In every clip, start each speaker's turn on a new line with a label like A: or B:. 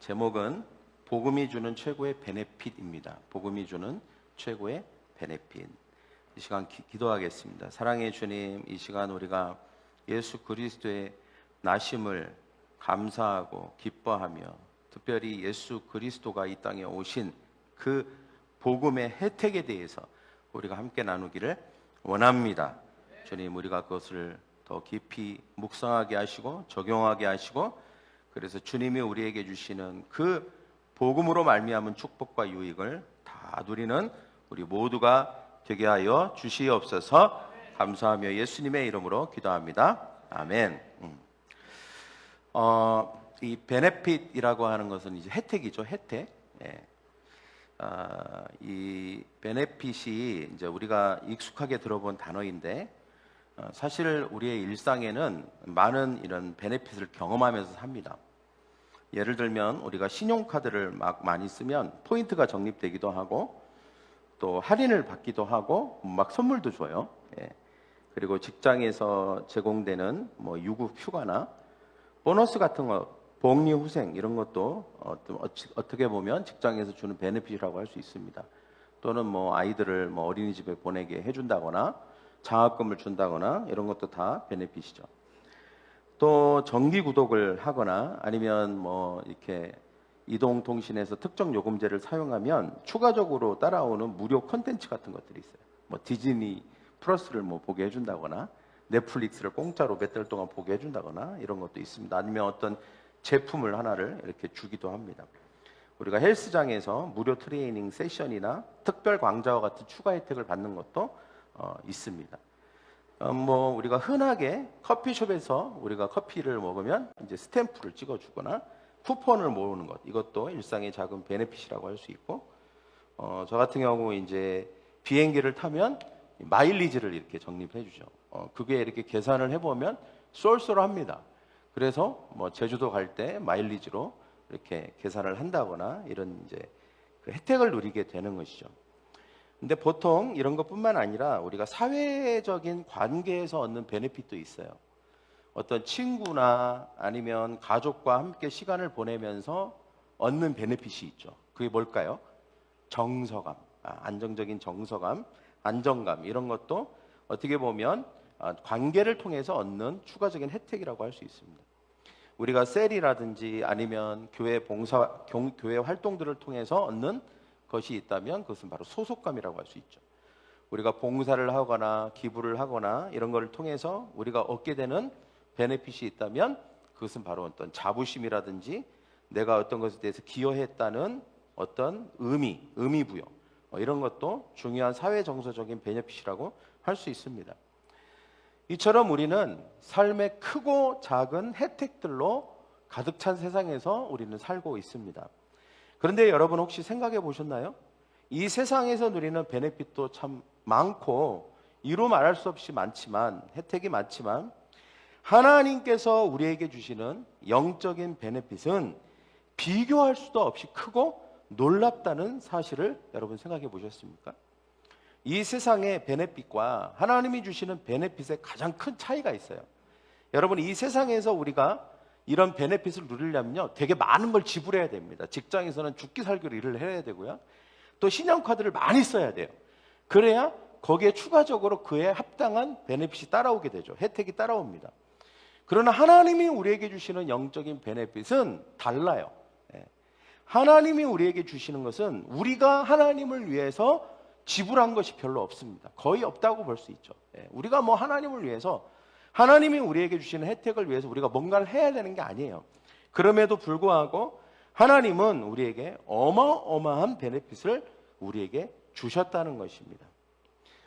A: 제목은 복음이 주는 최고의 베네핏입니다. 복음이 주는 최고의 베네핏. 이 시간 기도하겠습니다. 사랑의 주님, 이 시간 우리가 예수 그리스도의 나심을 감사하고 기뻐하며 특별히 예수 그리스도가 이 땅에 오신 그 복음의 혜택에 대해서 우리가 함께 나누기를 원합니다. 주님, 우리가 그것을 더 깊이 묵상하게 하시고 적용하게 하시고, 그래서 주님이 우리에게 주시는 그 복음으로 말미암은 축복과 유익을 다 누리는 우리 모두가 되게 하여 주시옵소서. 감사하며 예수님의 이름으로 기도합니다. 아멘. 이 베네핏이라고 하는 것은 이제 혜택이죠. 혜택. 예. 이 베네핏이 이제 우리가 익숙하게 들어본 단어인데, 사실 우리의 일상에는 많은 이런 베네핏을 경험하면서 삽니다. 예를 들면 우리가 신용카드를 막 많이 쓰면 포인트가 적립되기도 하고, 또 할인을 받기도 하고, 막 선물도 줘요. 예. 그리고 직장에서 제공되는 뭐 유급 휴가나 보너스 같은 거, 복리후생 이런 것도 어떻게 보면 직장에서 주는 베네핏이라고 할 수 있습니다. 또는 뭐 아이들을 뭐 어린이집에 보내게 해준다거나 장학금을 준다거나 이런 것도 다 베네핏이죠. 또 정기 구독을 하거나 아니면 뭐 이렇게 이동통신에서 특정 요금제를 사용하면 추가적으로 따라오는 무료 콘텐츠 같은 것들이 있어요. 뭐 디즈니 플러스를 뭐 보게 해준다거나 넷플릭스를 공짜로 몇 달 동안 보게 해준다거나 이런 것도 있습니다. 아니면 어떤 제품을 하나를 이렇게 주기도 합니다. 우리가 헬스장에서 무료 트레이닝 세션이나 특별 강좌와 같은 추가 혜택을 받는 것도 있습니다. 뭐 우리가 흔하게 커피숍에서 우리가 커피를 먹으면 이제 스탬프를 찍어주거나 쿠폰을 모으는 것, 이것도 일상의 작은 베네핏이라고 할 수 있고, 저 같은 경우 이제 비행기를 타면 마일리지를 이렇게 적립해 주죠. 그게 이렇게 계산을 해보면 쏠쏠합니다. 그래서 뭐 제주도 갈 때 마일리지로 이렇게 계산을 한다거나 이런 이제 그 혜택을 누리게 되는 것이죠. 근데 보통 이런 것뿐만 아니라 우리가 사회적인 관계에서 얻는 베네핏도 있어요. 어떤 친구나 아니면 가족과 함께 시간을 보내면서 얻는 베네핏이 있죠. 그게 뭘까요? 정서감, 안정적인 정서감, 안정감, 이런 것도 어떻게 보면 관계를 통해서 얻는 추가적인 혜택이라고 할 수 있습니다. 우리가 셀이라든지 아니면 교회 봉사, 교회 활동들을 통해서 얻는 것이 있다면 그것은 바로 소속감이라고 할 수 있죠. 우리가 봉사를 하거나 기부를 하거나 이런 것을 통해서 우리가 얻게 되는 베네핏이 있다면 그것은 바로 어떤 자부심이라든지 내가 어떤 것에 대해서 기여했다는 어떤 의미 부여, 이런 것도 중요한 사회 정서적인 베네핏이라고 할 수 있습니다. 이처럼 우리는 삶의 크고 작은 혜택들로 가득 찬 세상에서 우리는 살고 있습니다. 그런데 여러분 혹시 생각해 보셨나요? 이 세상에서 누리는 베네핏도 참 많고 이루 말할 수 없이 많지만, 혜택이 많지만, 하나님께서 우리에게 주시는 영적인 베네핏은 비교할 수도 없이 크고 놀랍다는 사실을 여러분 생각해 보셨습니까? 이 세상의 베네핏과 하나님이 주시는 베네핏의 가장 큰 차이가 있어요. 여러분, 이 세상에서 우리가 이런 베네핏을 누리려면요, 되게 많은 걸 지불해야 됩니다. 직장에서는 죽기 살기로 일을 해야 되고요, 또 신용카드를 많이 써야 돼요. 그래야 거기에 추가적으로 그에 합당한 베네핏이 따라오게 되죠. 혜택이 따라옵니다. 그러나 하나님이 우리에게 주시는 영적인 베네핏은 달라요. 하나님이 우리에게 주시는 것은 우리가 하나님을 위해서 지불한 것이 별로 없습니다. 거의 없다고 볼 수 있죠. 우리가 뭐 하나님을 위해서, 하나님이 우리에게 주시는 혜택을 위해서 우리가 뭔가를 해야 되는 게 아니에요. 그럼에도 불구하고 하나님은 우리에게 어마어마한 베네핏을 우리에게 주셨다는 것입니다.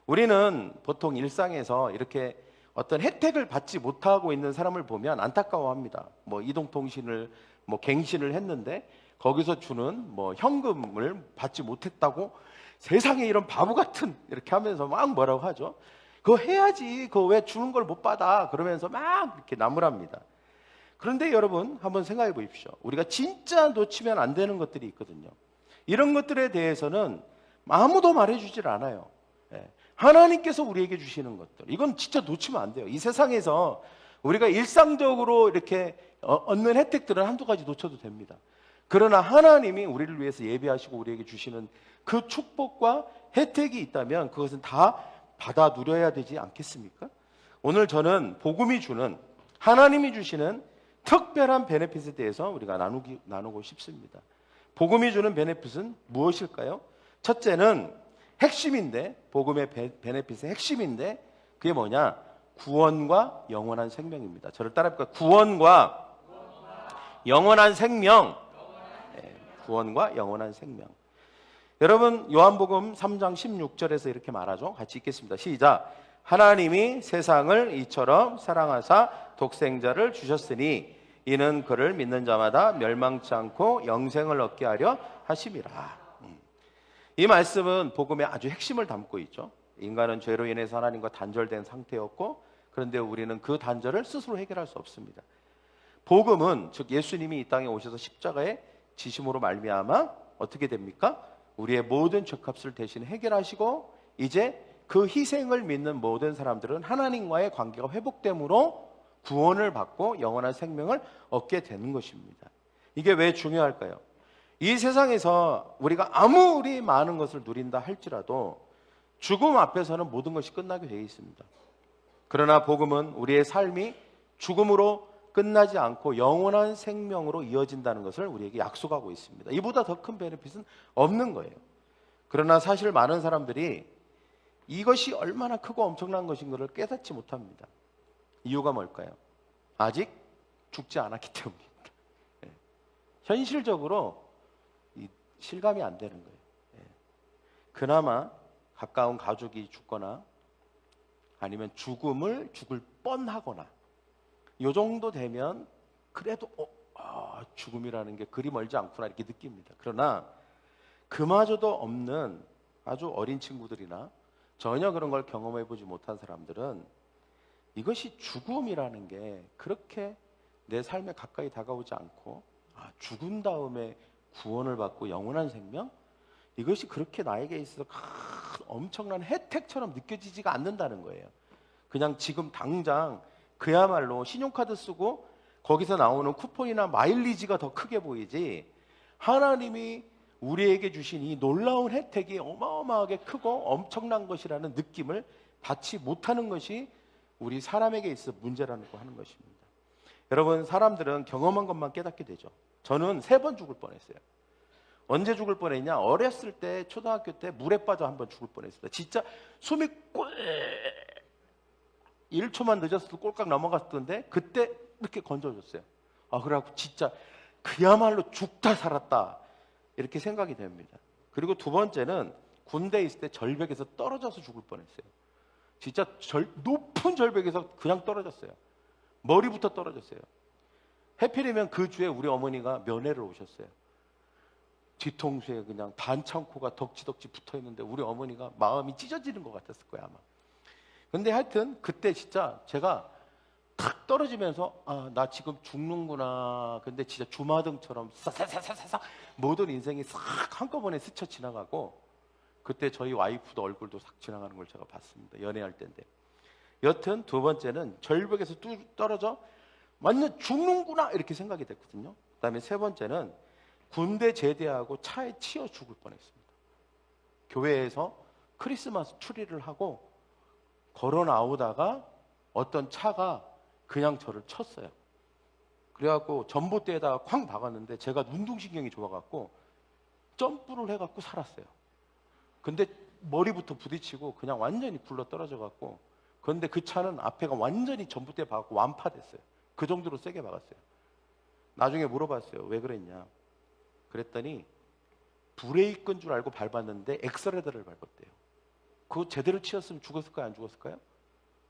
A: 우리는 보통 일상에서 이렇게 어떤 혜택을 받지 못하고 있는 사람을 보면 안타까워합니다. 뭐 이동통신을 뭐 갱신을 했는데 거기서 주는 뭐 현금을 받지 못했다고 세상에 이런 바보 같은, 이렇게 하면서 막 뭐라고 하죠. 그거 해야지, 그거 왜 주는 걸 못 받아, 그러면서 막 이렇게 나무랍니다. 그런데 여러분 한번 생각해 보십시오. 우리가 진짜 놓치면 안 되는 것들이 있거든요. 이런 것들에 대해서는 아무도 말해주질 않아요. 하나님께서 우리에게 주시는 것들, 이건 진짜 놓치면 안 돼요. 이 세상에서 우리가 일상적으로 이렇게 얻는 혜택들은 한두 가지 놓쳐도 됩니다. 그러나 하나님이 우리를 위해서 예비하시고 우리에게 주시는 그 축복과 혜택이 있다면 그것은 다 받아 누려야 되지 않겠습니까? 오늘 저는 복음이 주는, 하나님이 주시는 특별한 베네핏에 대해서 우리가 나누고 싶습니다. 복음이 주는 베네핏은 무엇일까요? 첫째는 핵심인데, 복음의 베네핏의 핵심인데 그게 뭐냐? 구원과 영원한 생명입니다. 저를 따라해볼까요? 구원과 영원한 생명. 네, 구원과 영원한 생명. 여러분, 요한복음 3장 16절에서 이렇게 말하죠. 같이 읽겠습니다. 시작. 하나님이 세상을 이처럼 사랑하사 독생자를 주셨으니 이는 그를 믿는 자마다 멸망치 않고 영생을 얻게 하려 하심이라. 이 말씀은 복음의 아주 핵심을 담고 있죠. 인간은 죄로 인해서 하나님과 단절된 상태였고, 그런데 우리는 그 단절을 스스로 해결할 수 없습니다. 복음은, 즉 예수님이 이 땅에 오셔서 십자가에 지심으로 말미암아 어떻게 됩니까? 우리의 모든 죄값을 대신 해결하시고, 이제 그 희생을 믿는 모든 사람들은 하나님과의 관계가 회복됨으로 구원을 받고 영원한 생명을 얻게 되는 것입니다. 이게 왜 중요할까요? 이 세상에서 우리가 아무리 많은 것을 누린다 할지라도 죽음 앞에서는 모든 것이 끝나게 되어 있습니다. 그러나 복음은 우리의 삶이 죽음으로 끝나지 않고 영원한 생명으로 이어진다는 것을 우리에게 약속하고 있습니다. 이보다 더 큰 베네핏은 없는 거예요. 그러나 사실 많은 사람들이 이것이 얼마나 크고 엄청난 것인 것을 깨닫지 못합니다. 이유가 뭘까요? 아직 죽지 않았기 때문입니다. 현실적으로 실감이 안 되는 거예요. 그나마 가까운 가족이 죽거나 아니면 죽을 뻔하거나 이 정도 되면 그래도 죽음이라는 게 그리 멀지 않구나 이렇게 느낍니다. 그러나 그마저도 없는 아주 어린 친구들이나 전혀 그런 걸 경험해 보지 못한 사람들은 이것이 죽음이라는 게 그렇게 내 삶에 가까이 다가오지 않고 죽은 다음에 구원을 받고 영원한 생명? 이것이 그렇게 나에게 있어서 엄청난 혜택처럼 느껴지지가 않는다는 거예요. 그냥 지금 당장 그야말로 신용카드 쓰고 거기서 나오는 쿠폰이나 마일리지가 더 크게 보이지, 하나님이 우리에게 주신 이 놀라운 혜택이 어마어마하게 크고 엄청난 것이라는 느낌을 받지 못하는 것이 우리 사람에게 있어 문제라는 거 하는 것입니다. 여러분, 사람들은 경험한 것만 깨닫게 되죠. 저는 3번 죽을 뻔했어요. 언제 죽을 뻔했냐? 어렸을 때, 초등학교 때 물에 빠져 한번 죽을 뻔했습니다. 진짜 숨이 1초만 늦었어도 꼴깍 넘어갔던데 그때 이렇게 건져줬어요. 그래갖고 진짜 그야말로 죽다 살았다 이렇게 생각이 됩니다. 그리고 2번째는 군대에 있을 때 절벽에서 떨어져서 죽을 뻔했어요. 진짜 높은 절벽에서 그냥 떨어졌어요. 머리부터 떨어졌어요. 해필이면 그 주에 우리 어머니가 면회를 오셨어요. 뒤통수에 그냥 반창고가 덕지덕지 붙어있는데 우리 어머니가 마음이 찢어지는 것 같았을 거예요 아마. 근데 하여튼 그때 진짜 제가 탁 떨어지면서 나 지금 죽는구나. 근데 진짜 주마등처럼 싹싹싹싹 모든 인생이 싹 한꺼번에 스쳐 지나가고, 그때 저희 와이프도 얼굴도 싹 지나가는 걸 제가 봤습니다. 연애할 때인데. 여튼 2번째는 절벽에서 뚝 떨어져 완전 죽는구나 이렇게 생각이 됐거든요. 그다음에 3번째는 군대 제대하고 차에 치여 죽을 뻔했습니다. 교회에서 크리스마스 추리를 하고 걸어 나오다가 어떤 차가 그냥 저를 쳤어요. 그래갖고 전봇대에다가 쾅 박았는데 제가 운동신경이 좋아갖고 점프를 해갖고 살았어요. 근데 머리부터 부딪히고 그냥 완전히 굴러 떨어져갖고, 그런데 그 차는 앞에가 완전히 전봇대에 박았고 완파됐어요. 그 정도로 세게 박았어요. 나중에 물어봤어요. 왜 그랬냐? 그랬더니 브레이크인 줄 알고 밟았는데 엑셀레터를 밟았대요. 그거 제대로 치였으면 죽었을까요? 안 죽었을까요?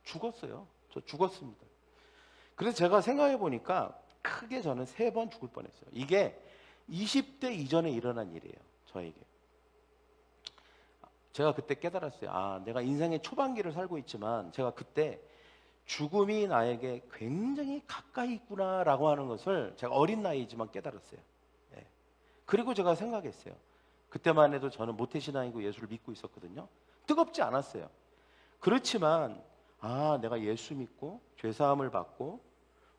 A: 죽었어요. 저 죽었습니다. 그래서 제가 생각해 보니까 크게 저는 3번 죽을 뻔했어요. 이게 20대 이전에 일어난 일이에요. 저에게. 제가 그때 깨달았어요. 내가 인생의 초반기를 살고 있지만 제가 그때 죽음이 나에게 굉장히 가까이 있구나라고 하는 것을 제가 어린 나이지만 깨달았어요. 그리고 제가 생각했어요. 그때만 해도 저는 모태신앙이고 예수를 믿고 있었거든요. 뜨겁지 않았어요. 그렇지만 내가 예수 믿고 죄사함을 받고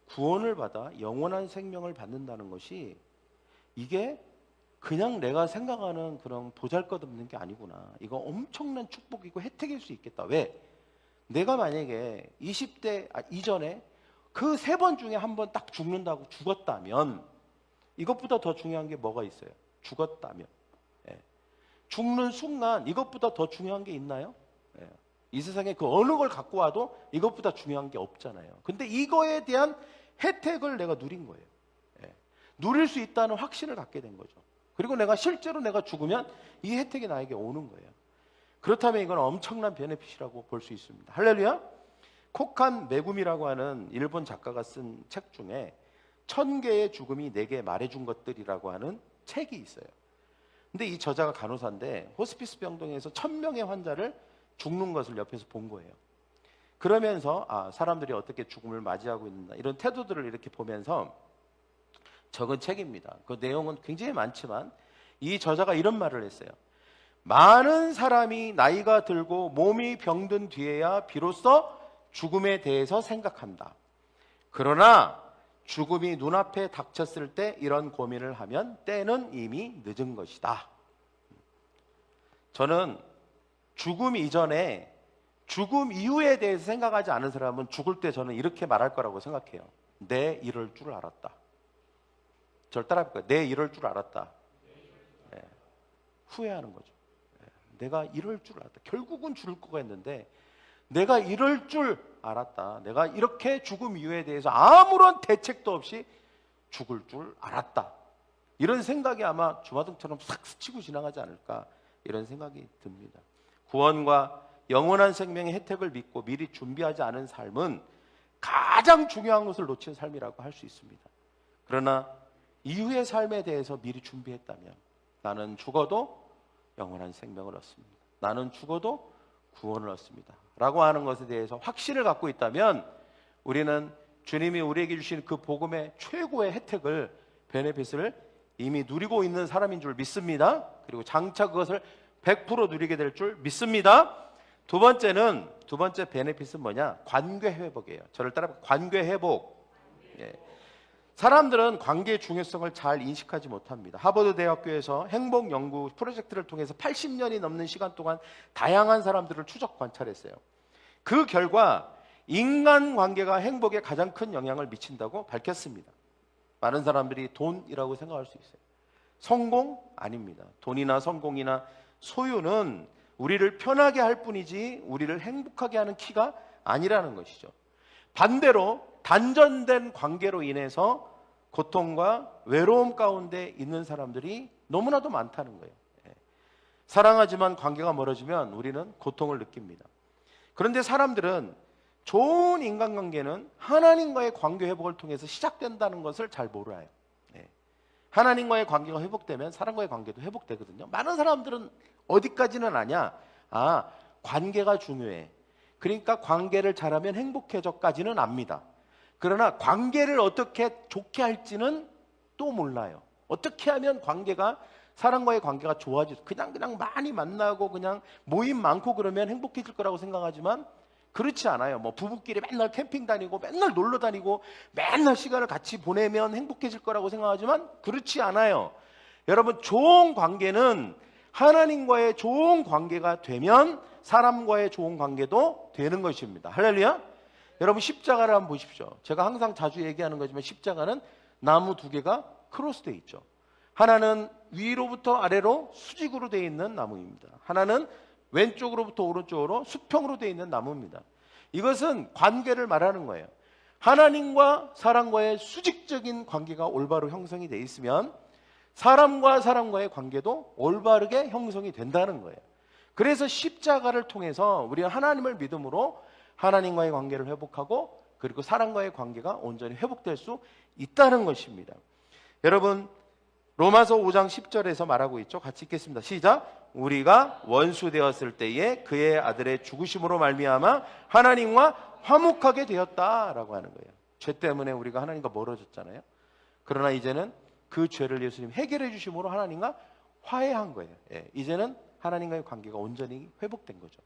A: 구원을 받아 영원한 생명을 받는다는 것이 이게 그냥 내가 생각하는 그런 보잘것없는 게 아니구나. 이거 엄청난 축복이고 혜택일 수 있겠다. 왜? 내가 만약에 20대 이전에 그 3번 중에 한 번 딱 죽는다고 죽었다면, 이것보다 더 중요한 게 뭐가 있어요? 죽었다면. 예. 죽는 순간 이것보다 더 중요한 게 있나요? 예. 이 세상에 그 어느 걸 갖고 와도 이것보다 중요한 게 없잖아요. 근데 이거에 대한 혜택을 내가 누린 거예요. 예. 누릴 수 있다는 확신을 갖게 된 거죠. 그리고 내가 실제로 내가 죽으면 이 혜택이 나에게 오는 거예요. 그렇다면 이건 엄청난 베네핏이라고 볼 수 있습니다. 할렐루야. 코칸 메구미라고 하는 일본 작가가 쓴 책 중에 1000개의 죽음이 내게 말해준 것들이라고 하는 책이 있어요. 근데 이 저자가 간호사인데 호스피스 병동에서 1000명의 환자를 죽는 것을 옆에서 본 거예요. 그러면서 사람들이 어떻게 죽음을 맞이하고 있는가, 이런 태도들을 이렇게 보면서 적은 책입니다. 그 내용은 굉장히 많지만 이 저자가 이런 말을 했어요. 많은 사람이 나이가 들고 몸이 병든 뒤에야 비로소 죽음에 대해서 생각한다. 그러나 죽음이 눈앞에 닥쳤을 때 이런 고민을 하면 때는 이미 늦은 것이다. 저는 죽음 이전에 죽음 이후에 대해서 생각하지 않은 사람은 죽을 때 저는 이렇게 말할 거라고 생각해요. 내 이럴 줄 알았다. 저를 따라해볼까요? 내 이럴 줄 알았다. 네. 후회하는 거죠. 네. 내가 이럴 줄 알았다. 결국은 죽을 거가 있는데 내가 이럴 줄 알았다. 내가 이렇게 죽음 이유에 대해서 아무런 대책도 없이 죽을 줄 알았다. 이런 생각이 아마 주마등처럼 싹 스치고 지나가지 않을까, 이런 생각이 듭니다. 구원과 영원한 생명의 혜택을 믿고 미리 준비하지 않은 삶은 가장 중요한 것을 놓친 삶이라고 할 수 있습니다. 그러나 이후의 삶에 대해서 미리 준비했다면 나는 죽어도 영원한 생명을 얻습니다. 나는 죽어도 구원을 얻습니다. 라고 하는 것에 대해서 확신을 갖고 있다면 우리는 주님이 우리에게 주신 그 복음의 최고의 혜택을, 베네핏을 이미 누리고 있는 사람인 줄 믿습니다. 그리고 장차 그것을 100% 누리게 될 줄 믿습니다. 두 번째 베네핏은 뭐냐? 관계 회복이에요. 저를 따라 관계 회복. 예. 사람들은 관계의 중요성을 잘 인식하지 못합니다. 하버드 대학교에서 행복 연구 프로젝트를 통해서 80년이 넘는 시간 동안 다양한 사람들을 추적 관찰했어요. 그 결과 인간관계가 행복에 가장 큰 영향을 미친다고 밝혔습니다. 많은 사람들이 돈이라고 생각할 수 있어요. 성공? 아닙니다. 돈이나 성공이나 소유는 우리를 편하게 할 뿐이지 우리를 행복하게 하는 키가 아니라는 것이죠. 반대로 단절된 관계로 인해서 고통과 외로움 가운데 있는 사람들이 너무나도 많다는 거예요. 사랑하지만 관계가 멀어지면 우리는 고통을 느낍니다. 그런데 사람들은 좋은 인간관계는 하나님과의 관계 회복을 통해서 시작된다는 것을 잘 몰라요. 하나님과의 관계가 회복되면 사람과의 관계도 회복되거든요. 많은 사람들은 어디까지는 아냐? 관계가 중요해. 그러니까 관계를 잘하면 행복해져까지는 압니다. 그러나 관계를 어떻게 좋게 할지는 또 몰라요. 어떻게 하면 관계가, 사람과의 관계가 좋아지죠. 그냥 많이 만나고 그냥 모임 많고 그러면 행복해질 거라고 생각하지만 그렇지 않아요. 뭐 부부끼리 맨날 캠핑 다니고 맨날 놀러 다니고 맨날 시간을 같이 보내면 행복해질 거라고 생각하지만 그렇지 않아요. 여러분, 좋은 관계는 하나님과의 좋은 관계가 되면 사람과의 좋은 관계도 되는 것입니다. 할렐루야. 여러분, 십자가를 한번 보십시오. 제가 항상 자주 얘기하는 거지만 십자가는 나무 2개가 크로스되어 있죠. 하나는 위로부터 아래로 수직으로 되어 있는 나무입니다. 하나는 왼쪽으로부터 오른쪽으로 수평으로 되어 있는 나무입니다. 이것은 관계를 말하는 거예요. 하나님과 사람과의 수직적인 관계가 올바로 형성이 되어 있으면 사람과 사람과의 관계도 올바르게 형성이 된다는 거예요. 그래서 십자가를 통해서 우리가 하나님을 믿음으로 하나님과의 관계를 회복하고 그리고 사람과의 관계가 온전히 회복될 수 있다는 것입니다. 여러분, 로마서 5장 10절에서 말하고 있죠. 같이 읽겠습니다. 시작. 우리가 원수 되었을 때에 그의 아들의 죽으심으로 말미암아 하나님과 화목하게 되었다라고 하는 거예요. 죄 때문에 우리가 하나님과 멀어졌잖아요. 그러나 이제는 그 죄를 예수님 해결해 주심으로 하나님과 화해한 거예요. 이제는 하나님과의 관계가 온전히 회복된 거죠.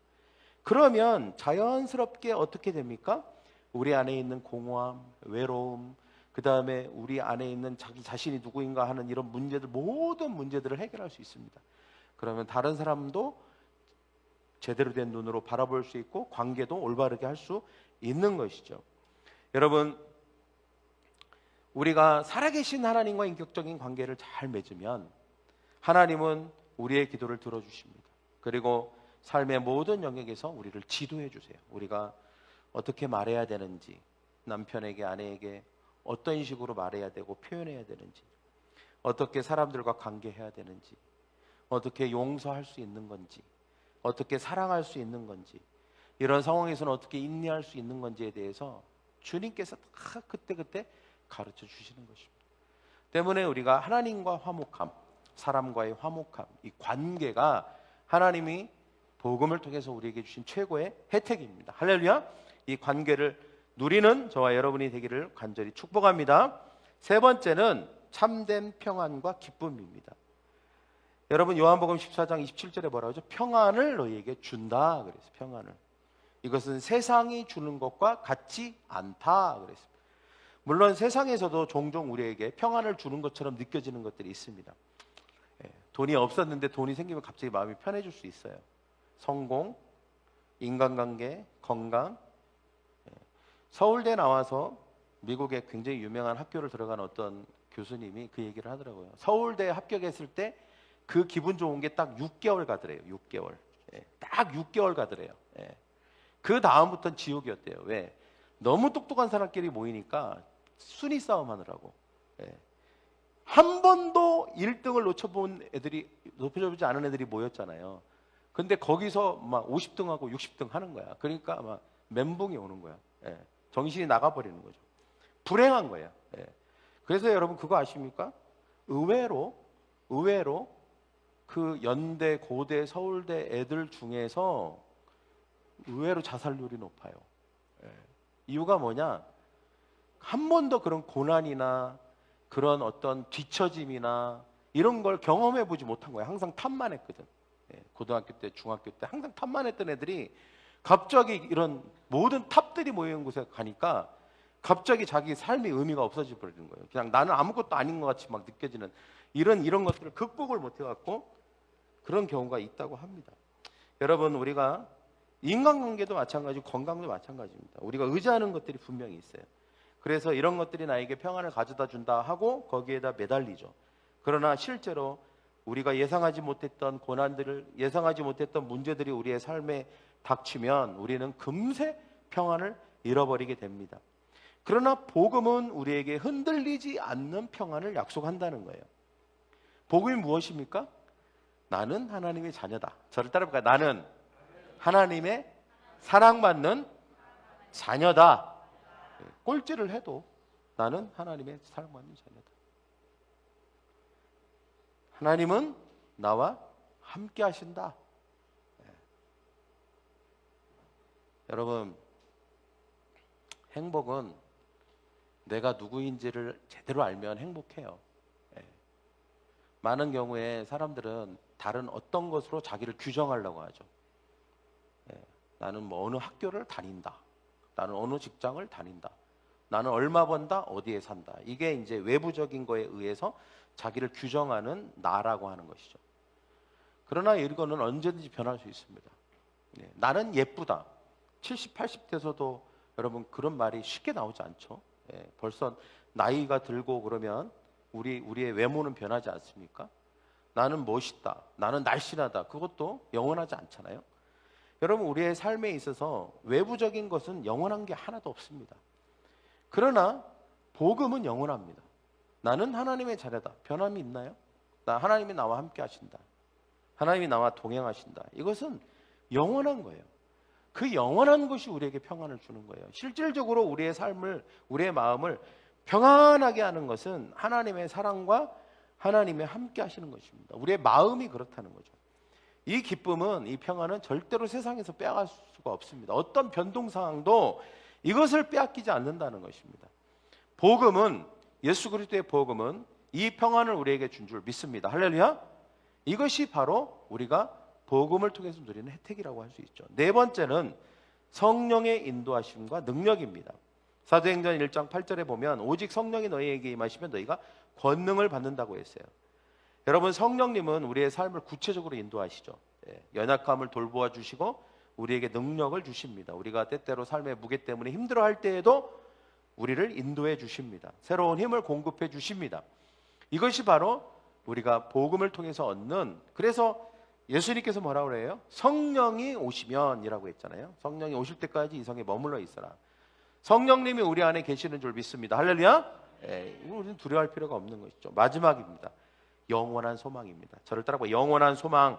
A: 그러면 자연스럽게 어떻게 됩니까? 우리 안에 있는 공허함, 외로움, 그 다음에 우리 안에 있는 자기 자신이 누구인가 하는 이런 문제들, 모든 문제들을 해결할 수 있습니다. 그러면 다른 사람도 제대로 된 눈으로 바라볼 수 있고 관계도 올바르게 할 수 있는 것이죠. 여러분, 우리가 살아계신 하나님과 인격적인 관계를 잘 맺으면 하나님은 우리의 기도를 들어주십니다. 그리고 삶의 모든 영역에서 우리를 지도해 주세요. 우리가 어떻게 말해야 되는지, 남편에게, 아내에게 어떤 식으로 말해야 되고 표현해야 되는지, 어떻게 사람들과 관계해야 되는지, 어떻게 용서할 수 있는 건지, 어떻게 사랑할 수 있는 건지, 이런 상황에서는 어떻게 인내할 수 있는 건지에 대해서 주님께서 다 그때그때 가르쳐 주시는 것입니다. 때문에 우리가 하나님과 화목함, 사람과의 화목함, 이 관계가 하나님이 복음을 통해서 우리에게 주신 최고의 혜택입니다. 할렐루야. 이 관계를 누리는 저와 여러분이 되기를 간절히 축복합니다. 세 번째는 참된 평안과 기쁨입니다. 여러분, 요한복음 14장 27절에 뭐라고 하죠? 평안을 너희에게 준다 그랬어요. 평안을. 이것은 세상이 주는 것과 같지 않다 그랬습니다. 물론 세상에서도 종종 우리에게 평안을 주는 것처럼 느껴지는 것들이 있습니다. 돈이 없었는데 돈이 생기면 갑자기 마음이 편해질 수 있어요. 성공, 인간관계, 건강. 서울대 나와서 미국의 굉장히 유명한 학교를 들어간 어떤 교수님이 그 얘기를 하더라고요. 서울대에 합격했을 때 그 기분 좋은 게 딱 6개월 가더래요. 6개월. 딱 6개월 가더래요. 그 다음부터는 지옥이었대요. 왜? 너무 똑똑한 사람끼리 모이니까 순위 싸움 하느라고. 한 번도 1등을 높여보지 않은 애들이 모였잖아요. 근데 거기서 막 50등하고 60등 하는 거야. 그러니까 막 멘붕이 오는 거야. 정신이 나가버리는 거죠. 불행한 거예요. 그래서 여러분 그거 아십니까? 의외로 그 연대, 고대, 서울대 애들 중에서 의외로 자살률이 높아요. 이유가 뭐냐? 한 번도 그런 고난이나 그런 어떤 뒤처짐이나 이런 걸 경험해 보지 못한 거예요. 항상 탑만 했거든. 고등학교 때, 중학교 때 항상 탑만 했던 애들이 갑자기 이런 모든 탑들이 모이는 곳에 가니까 갑자기 자기 삶의 의미가 없어져 버리는 거예요. 그냥 나는 아무것도 아닌 것 같이 막 느껴지는 이런 것들을 극복을 못 해갖고 그런 경우가 있다고 합니다. 여러분, 우리가 인간관계도 마찬가지고 건강도 마찬가지입니다. 우리가 의지하는 것들이 분명히 있어요. 그래서 이런 것들이 나에게 평안을 가져다 준다 하고 거기에다 매달리죠. 그러나 실제로 우리가 예상하지 못했던 고난들을, 예상하지 못했던 문제들이 우리의 삶에 닥치면 우리는 금세 평안을 잃어버리게 됩니다. 그러나 복음은 우리에게 흔들리지 않는 평안을 약속한다는 거예요. 복음이 무엇입니까? 나는 하나님의 자녀다. 저를 따라볼까요? 나는 하나님의 사랑받는 자녀다. 꼴찌를 해도 나는 하나님의 사랑받는 자녀다. 하나님은 나와 함께 하신다. 여러분, 행복은 내가 누구인지를 제대로 알면 행복해요. 많은 경우에 사람들은 다른 어떤 것으로 자기를 규정하려고 하죠. 나는 뭐 어느 학교를 다닌다. 나는 어느 직장을 다닌다. 나는 얼마 번다. 어디에 산다. 이게 이제 외부적인 거에 의해서 자기를 규정하는 나라고 하는 것이죠. 그러나 이거는 언제든지 변할 수 있습니다. 나는 예쁘다. 70, 80대에서도 여러분 그런 말이 쉽게 나오지 않죠. 벌써 나이가 들고 그러면 우리의 외모는 변하지 않습니까? 나는 멋있다. 나는 날씬하다. 그것도 영원하지 않잖아요. 여러분, 우리의 삶에 있어서 외부적인 것은 영원한 게 하나도 없습니다. 그러나 복음은 영원합니다. 나는 하나님의 자녀다. 변함이 있나요? 하나님이 나와 함께 하신다. 하나님이 나와 동행하신다. 이것은 영원한 거예요. 그 영원한 것이 우리에게 평안을 주는 거예요. 실질적으로 우리의 삶을, 우리의 마음을 평안하게 하는 것은 하나님의 사랑과 하나님의 함께 하시는 것입니다. 우리의 마음이 그렇다는 거죠. 이 기쁨은, 이 평안은 절대로 세상에서 빼앗을 수가 없습니다. 어떤 변동 상황도 이것을 빼앗기지 않는다는 것입니다. 복음은, 예수 그리스도의 복음은 이 평안을 우리에게 준 줄 믿습니다. 할렐루야. 이것이 바로 우리가 복음을 통해서 누리는 혜택이라고 할 수 있죠. 네 번째는 성령의 인도하심과 능력입니다. 사도행전 1장 8절에 보면 오직 성령이 너희에게 임하시면 너희가 권능을 받는다고 했어요. 여러분, 성령님은 우리의 삶을 구체적으로 인도하시죠. 연약함을 돌보아 주시고 우리에게 능력을 주십니다. 우리가 때때로 삶의 무게 때문에 힘들어할 때에도 우리를 인도해 주십니다. 새로운 힘을 공급해 주십니다. 이것이 바로 우리가 복음을 통해서 얻는, 그래서 예수님께서 뭐라고 그래요? 성령이 오시면 이라고 했잖아요. 성령이 오실 때까지 이 성에 머물러 있어라. 성령님이 우리 안에 계시는 줄 믿습니다. 할렐루야. 우리는 두려워할 필요가 없는 것이죠. 마지막입니다. 영원한 소망입니다. 저를 따라봐. 영원한 소망.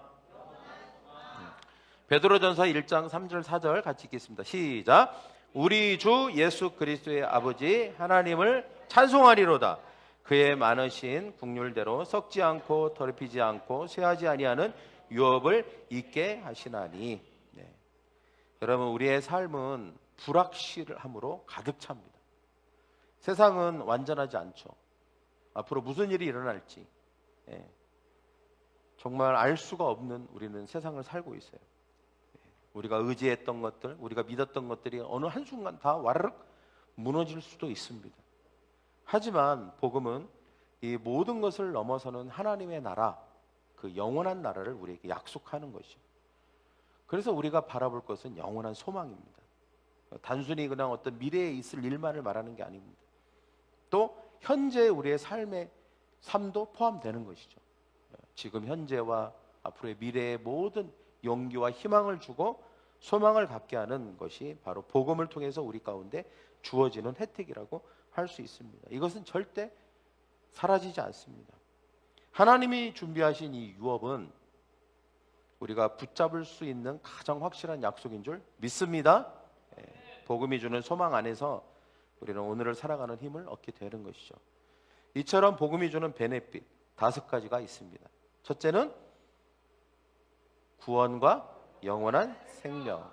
A: 베드로전서 1장 3절 4절 같이 읽겠습니다. 시작. 우리 주 예수 그리스도의 아버지 하나님을 찬송하리로다. 그의 많으신 국률대로 썩지 않고 더럽히지 않고 쇠하지 아니하는 유업을 있게 하시나니. 여러분, 우리의 삶은 불확실함으로 가득 찹니다. 세상은 완전하지 않죠. 앞으로 무슨 일이 일어날지 정말 알 수가 없는 우리는 세상을 살고 있어요. 우리가 의지했던 것들, 우리가 믿었던 것들이 어느 한순간 다 와르륵 무너질 수도 있습니다. 하지만 복음은 이 모든 것을 넘어서는 하나님의 나라, 그 영원한 나라를 우리에게 약속하는 것이죠. 그래서 우리가 바라볼 것은 영원한 소망입니다. 단순히 그냥 어떤 미래에 있을 일만을 말하는 게 아닙니다. 또 현재 우리의 삶도 포함되는 것이죠. 지금 현재와 앞으로의 미래의 모든 용기와 희망을 주고 소망을 갖게 하는 것이 바로 복음을 통해서 우리 가운데 주어지는 혜택이라고 할 수 있습니다. 이것은 절대 사라지지 않습니다. 하나님이 준비하신 이 유업은 우리가 붙잡을 수 있는 가장 확실한 약속인 줄 믿습니다. 복음이 주는 소망 안에서 우리는 오늘을 살아가는 힘을 얻게 되는 것이죠. 이처럼 복음이 주는 베네핏 5가지가 있습니다. 첫째는 구원과 영원한 생명,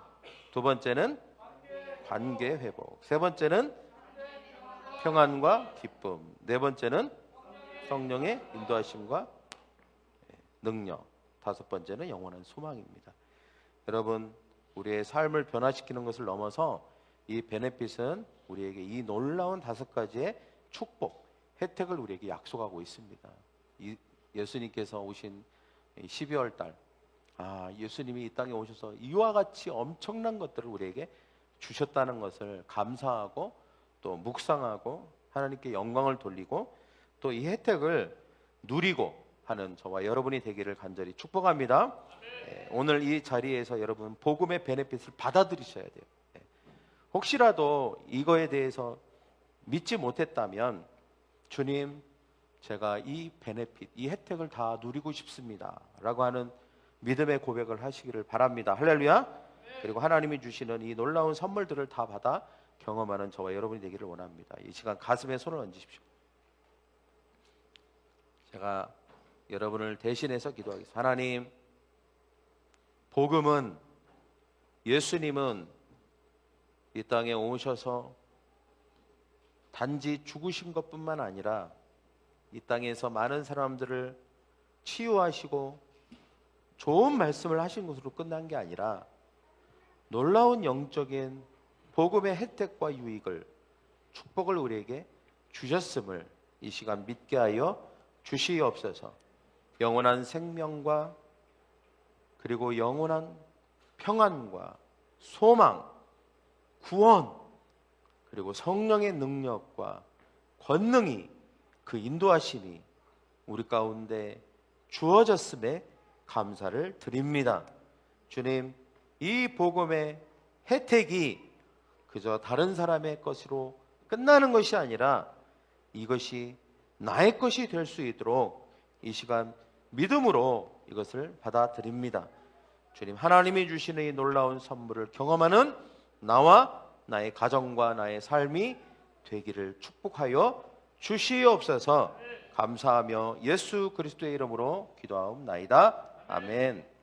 A: 두 번째는 관계 회복, 세 번째는 평안과 기쁨, 네 번째는 성령의 인도하심과 능력, 다섯 번째는 영원한 소망입니다. 여러분, 우리의 삶을 변화시키는 것을 넘어서 이 베네핏은 우리에게 이 놀라운 5가지의 축복, 혜택을 우리에게 약속하고 있습니다. 예수님께서 오신 12월 달, 예수님이 이 땅에 오셔서 이와 같이 엄청난 것들을 우리에게 주셨다는 것을 감사하고 또 묵상하고 하나님께 영광을 돌리고 또 이 혜택을 누리고 하는 저와 여러분이 되기를 간절히 축복합니다. 오늘 이 자리에서 여러분 복음의 베네핏을 받아들이셔야 돼요. 혹시라도 이거에 대해서 믿지 못했다면 주님, 제가 이 베네핏, 이 혜택을 다 누리고 싶습니다 라고 하는 믿음의 고백을 하시기를 바랍니다. 할렐루야. 그리고 하나님이 주시는 이 놀라운 선물들을 다 받아 경험하는 저와 여러분이 되기를 원합니다. 이 시간 가슴에 손을 얹으십시오. 제가 여러분을 대신해서 기도하겠습니다. 하나님, 복음은, 예수님은 이 땅에 오셔서 단지 죽으신 것뿐만 아니라 이 땅에서 많은 사람들을 치유하시고 좋은 말씀을 하신 것으로 끝난 게 아니라 놀라운 영적인 복음의 혜택과 유익을, 축복을 우리에게 주셨음을 이 시간 믿게 하여 주시옵소서. 영원한 생명과 그리고 영원한 평안과 소망, 구원, 그리고 성령의 능력과 권능이, 그 인도하심이 우리 가운데 주어졌음에 감사를 드립니다. 주님, 이 복음의 혜택이 그저 다른 사람의 것으로 끝나는 것이 아니라 이것이 나의 것이 될 수 있도록 이 시간 믿음으로 이것을 받아들입니다. 주님, 하나님이 주시는 이 놀라운 선물을 경험하는 나와 나의 가정과 나의 삶이 되기를 축복하여 주시옵소서. 감사하며 예수 그리스도의 이름으로 기도하옵나이다. 아멘.